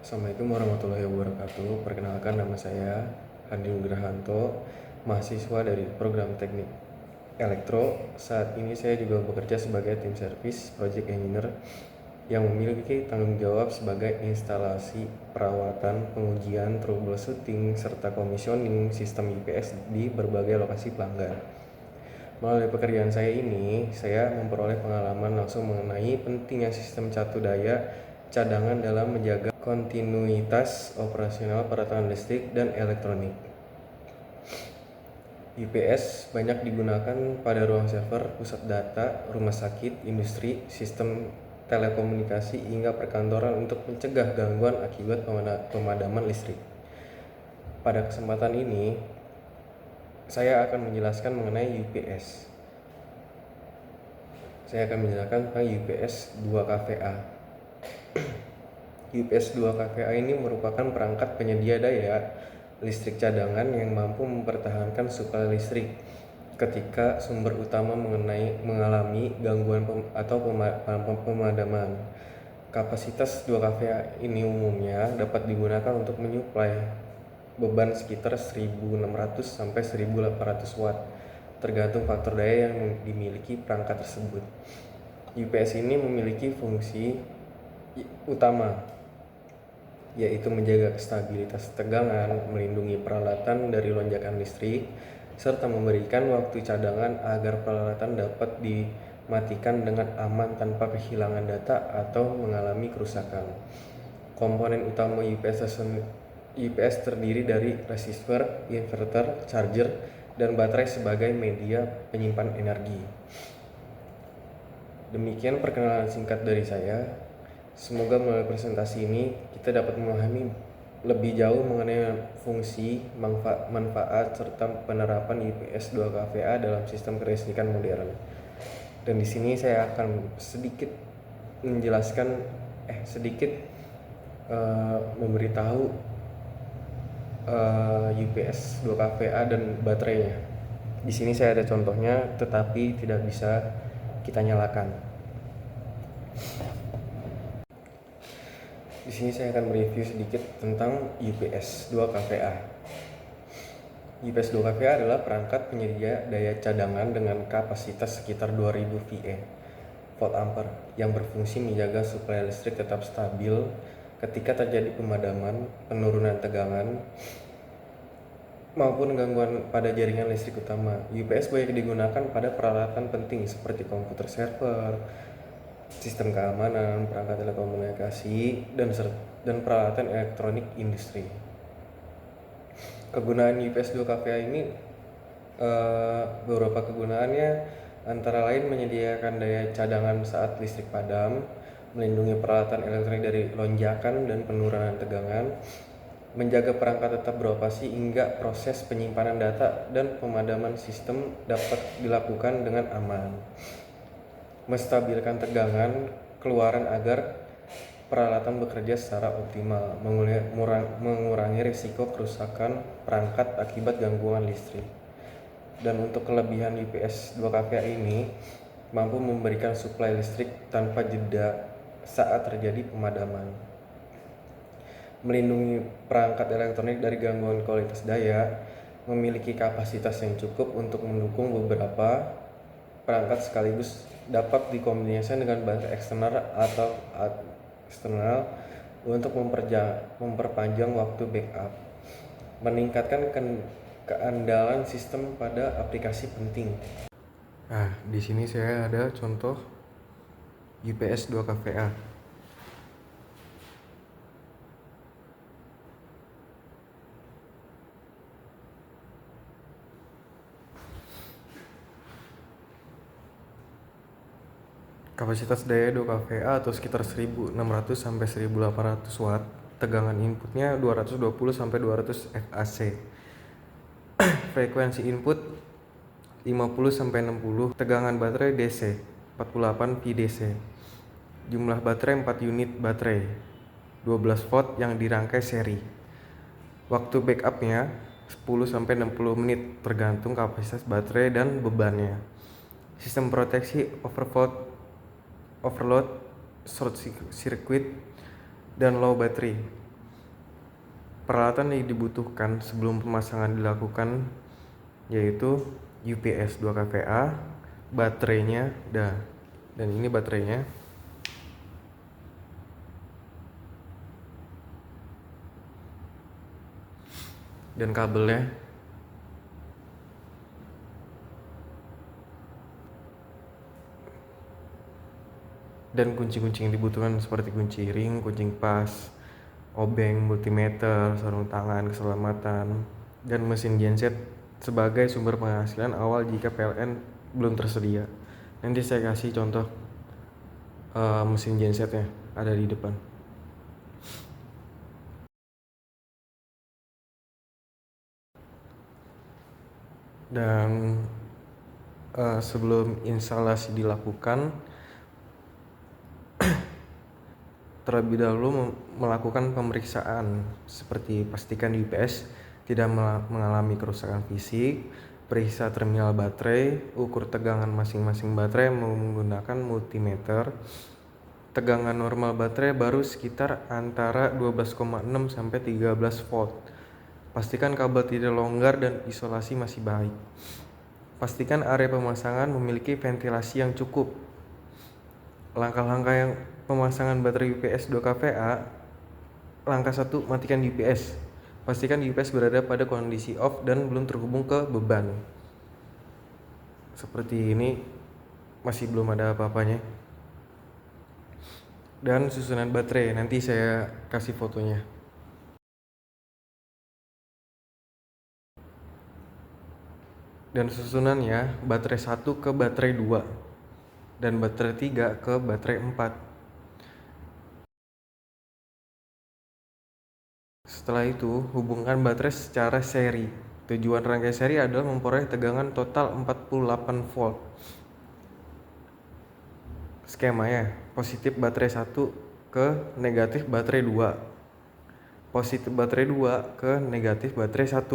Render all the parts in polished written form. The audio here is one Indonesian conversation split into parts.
Assalamualaikum warahmatullahi wabarakatuh. Perkenalkan, nama saya Handi Nugrahanto, mahasiswa dari program Teknik Elektro. Saat ini saya juga bekerja sebagai tim service project engineer yang memiliki tanggung jawab sebagai instalasi, perawatan, pengujian, troubleshooting, serta komisioning sistem UPS di berbagai lokasi pelanggan. Melalui pekerjaan saya ini, saya memperoleh pengalaman langsung mengenai pentingnya sistem catu daya cadangan dalam menjaga kontinuitas operasional peralatan listrik dan elektronik. UPS banyak digunakan pada ruang server, pusat data, rumah sakit, industri, sistem telekomunikasi, hingga perkantoran untuk mencegah gangguan akibat pemadaman listrik. Pada kesempatan ini, saya akan menjelaskan mengenai UPS. Saya akan menjelaskan tentang UPS 2KVA. UPS 2KVA ini merupakan perangkat penyedia daya listrik cadangan yang mampu mempertahankan suplai listrik ketika sumber utama mengalami gangguan atau pemadaman. Kapasitas 2KVA ini umumnya dapat digunakan untuk menyuplai beban sekitar 1600 sampai 1800 watt, tergantung faktor daya yang dimiliki perangkat tersebut. UPS ini memiliki fungsi utama, yaitu menjaga stabilitas tegangan, melindungi peralatan dari lonjakan listrik, serta memberikan waktu cadangan agar peralatan dapat dimatikan dengan aman tanpa kehilangan data atau mengalami kerusakan. Komponen utama UPS terdiri dari resistor, inverter, charger, dan baterai sebagai media penyimpan energi. Demikian perkenalan singkat dari saya. Semoga melalui presentasi ini kita dapat memahami lebih jauh mengenai fungsi, manfaat, serta penerapan UPS 2KVA dalam sistem kelistrikan modern. Dan di sini saya akan sedikit menjelaskan, memberitahu UPS 2KVA dan baterainya. Di sini saya ada contohnya, tetapi tidak bisa kita nyalakan. Di sini saya akan mereview sedikit tentang UPS 2KVA. UPS 2KVA adalah perangkat penyedia daya cadangan dengan kapasitas sekitar 2000 VA volt ampere yang berfungsi menjaga suplai listrik tetap stabil ketika terjadi pemadaman, penurunan tegangan, maupun gangguan pada jaringan listrik utama. UPS banyak digunakan pada peralatan penting seperti komputer server, sistem keamanan, perangkat telekomunikasi, dan peralatan elektronik industri. Kegunaan UPS 2KVA ini, beberapa kegunaannya antara lain menyediakan daya cadangan saat listrik padam, melindungi peralatan elektronik dari lonjakan dan penurunan tegangan, menjaga perangkat tetap beroperasi hingga proses penyimpanan data dan pemadaman sistem dapat dilakukan dengan aman, menstabilkan tegangan keluaran agar peralatan bekerja secara optimal, mengurangi risiko kerusakan perangkat akibat gangguan listrik. Dan untuk kelebihan UPS 2KVA ini mampu memberikan suplai listrik tanpa jeda saat terjadi pemadaman, melindungi perangkat elektronik dari gangguan kualitas daya, memiliki kapasitas yang cukup untuk mendukung beberapa perangkat sekaligus, dapat dikombinasikan dengan baterai eksternal untuk memperpanjang waktu backup, meningkatkan keandalan sistem pada aplikasi penting. Nah, di sini saya ada contoh UPS 2KVA. Kapasitas daya 2KVA atau sekitar 1600 sampai 1800 watt. Tegangan inputnya 220 sampai 200 VAC. Frekuensi input 50 sampai 60. Tegangan baterai DC 48 VDC. Jumlah baterai 4 unit baterai 12 volt yang dirangkai seri. Waktu backupnya 10 sampai 60 menit tergantung kapasitas baterai dan bebannya. Sistem proteksi overload, short circuit, dan low battery. Peralatan yang dibutuhkan sebelum pemasangan dilakukan yaitu UPS 2 kVA, baterainya, dan ini baterainya, dan kabelnya, dan kunci-kunci yang dibutuhkan seperti kunci ring, kunci pas, obeng, multimeter, sarung tangan, keselamatan, dan mesin genset sebagai sumber penghasilan awal jika PLN belum tersedia. Nanti saya kasih contoh mesin gensetnya ada di depan. Dan sebelum instalasi dilakukan, terlebih dahulu melakukan pemeriksaan seperti pastikan UPS tidak mengalami kerusakan fisik, periksa terminal baterai, ukur tegangan masing-masing baterai menggunakan multimeter. Tegangan normal baterai baru sekitar antara 12,6 sampai 13 volt. Pastikan kabel tidak longgar dan isolasi masih baik. Pastikan area pemasangan memiliki ventilasi yang cukup. Langkah-langkah yang pemasangan baterai UPS 2 kVA. Langkah 1, matikan UPS. Pastikan UPS berada pada kondisi off dan belum terhubung ke beban. Seperti ini, masih belum ada apa-apanya. Dan susunan baterai, nanti saya kasih fotonya. Dan susunannya, baterai 1 ke baterai 2 dan baterai 3 ke baterai 4. Setelah itu, hubungkan baterai secara seri. Tujuan rangkai seri adalah memperoleh tegangan total 48 volt. Skemanya, positif baterai 1 ke negatif baterai 2. Positif baterai 2 ke negatif baterai 1.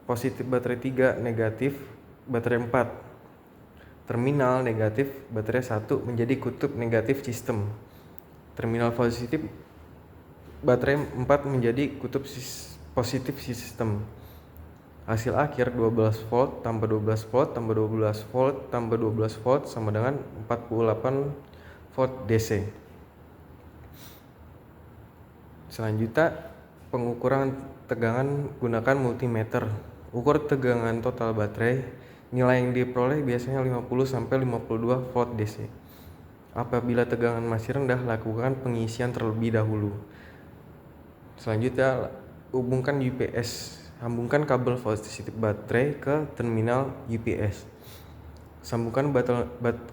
Positif baterai 3 negatif baterai 4. Terminal negatif baterai 1 menjadi kutub negatif sistem. Terminal positif baterai 4 menjadi kutub positif sistem. Hasil akhir 12 volt tambah 12 volt tambah 12 volt tambah 12 volt sama dengan 48 volt DC. Selanjutnya, pengukuran tegangan gunakan multimeter. Ukur tegangan total baterai. Nilai yang diperoleh biasanya 50 sampai 52 volt DC. Apabila tegangan masih rendah, lakukan pengisian terlebih dahulu. Selanjutnya, hubungkan UPS. Sambungkan kabel positif baterai ke terminal UPS. Sambungkan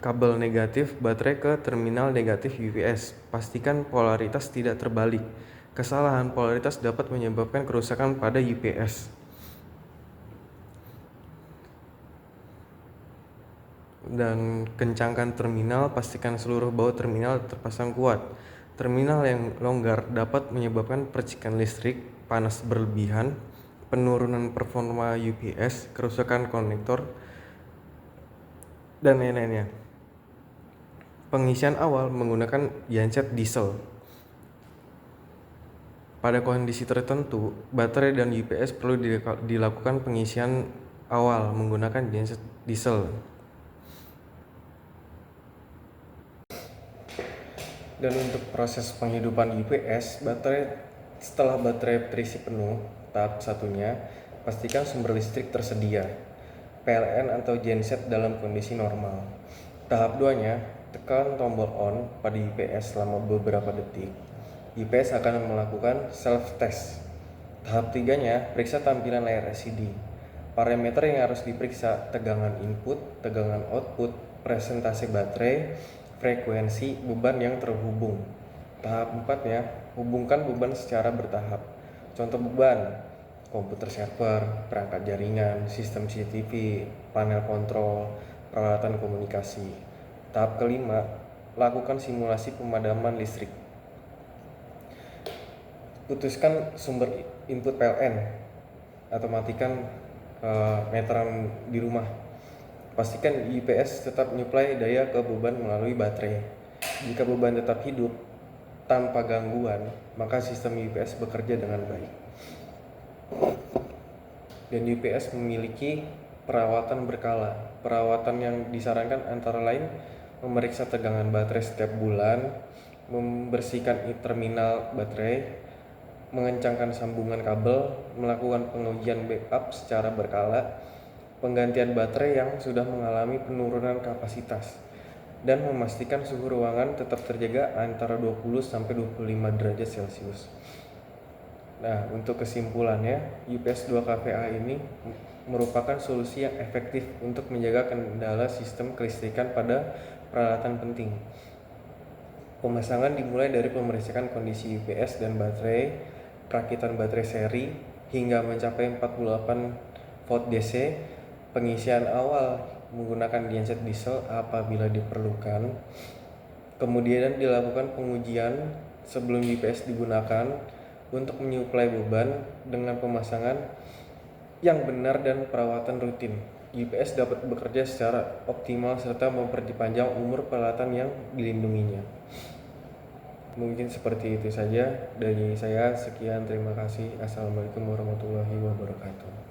kabel negatif baterai ke terminal negatif UPS. Pastikan polaritas tidak terbalik. Kesalahan polaritas dapat menyebabkan kerusakan pada UPS. Dan kencangkan terminal, pastikan seluruh baut terminal terpasang kuat. Terminal yang longgar dapat menyebabkan percikan listrik, panas berlebihan, penurunan performa UPS, kerusakan konektor, dan lain-lainnya. Pengisian awal menggunakan genset diesel. Pada kondisi tertentu, baterai dan UPS perlu dilakukan pengisian awal menggunakan genset diesel. Dan untuk proses penghidupan UPS, setelah baterai terisi penuh, tahap satunya, pastikan sumber listrik tersedia, PLN atau genset dalam kondisi normal. Tahap 2-nya, tekan tombol on pada UPS selama beberapa detik. UPS akan melakukan self-test. Tahap 3-nya, periksa tampilan layar LCD. Parameter yang harus diperiksa, tegangan input, tegangan output, presentasi baterai, frekuensi, beban yang terhubung. Tahap 4-nya, hubungkan beban secara bertahap. Contoh beban, komputer server, perangkat jaringan, sistem CCTV, panel kontrol, peralatan komunikasi. Tahap kelima, lakukan simulasi pemadaman listrik. Putuskan sumber input PLN atau matikan meteran di rumah. Pastikan UPS tetap menyuplai daya ke beban melalui baterai. Jika beban tetap hidup, tanpa gangguan, maka sistem UPS bekerja dengan baik. Dan UPS memiliki perawatan berkala. Perawatan yang disarankan antara lain memeriksa tegangan baterai setiap bulan, membersihkan terminal baterai, mengencangkan sambungan kabel, melakukan pengujian backup secara berkala, penggantian baterai yang sudah mengalami penurunan kapasitas, dan memastikan suhu ruangan tetap terjaga antara 20 sampai 25 derajat Celcius. Nah, untuk kesimpulannya, UPS 2 kVA ini merupakan solusi yang efektif untuk menjaga kendala sistem kelistrikan pada peralatan penting. Pemasangan dimulai dari pemeriksaan kondisi UPS dan baterai, perakitan baterai seri hingga mencapai 48 volt DC, pengisian awal menggunakan genset diesel apabila diperlukan. Kemudian dilakukan pengujian sebelum UPS digunakan untuk menyuplai beban dengan pemasangan yang benar dan perawatan rutin. UPS dapat bekerja secara optimal serta memperpanjang umur peralatan yang dilindunginya. Mungkin seperti itu saja dari saya. Sekian, terima kasih. Assalamualaikum warahmatullahi wabarakatuh.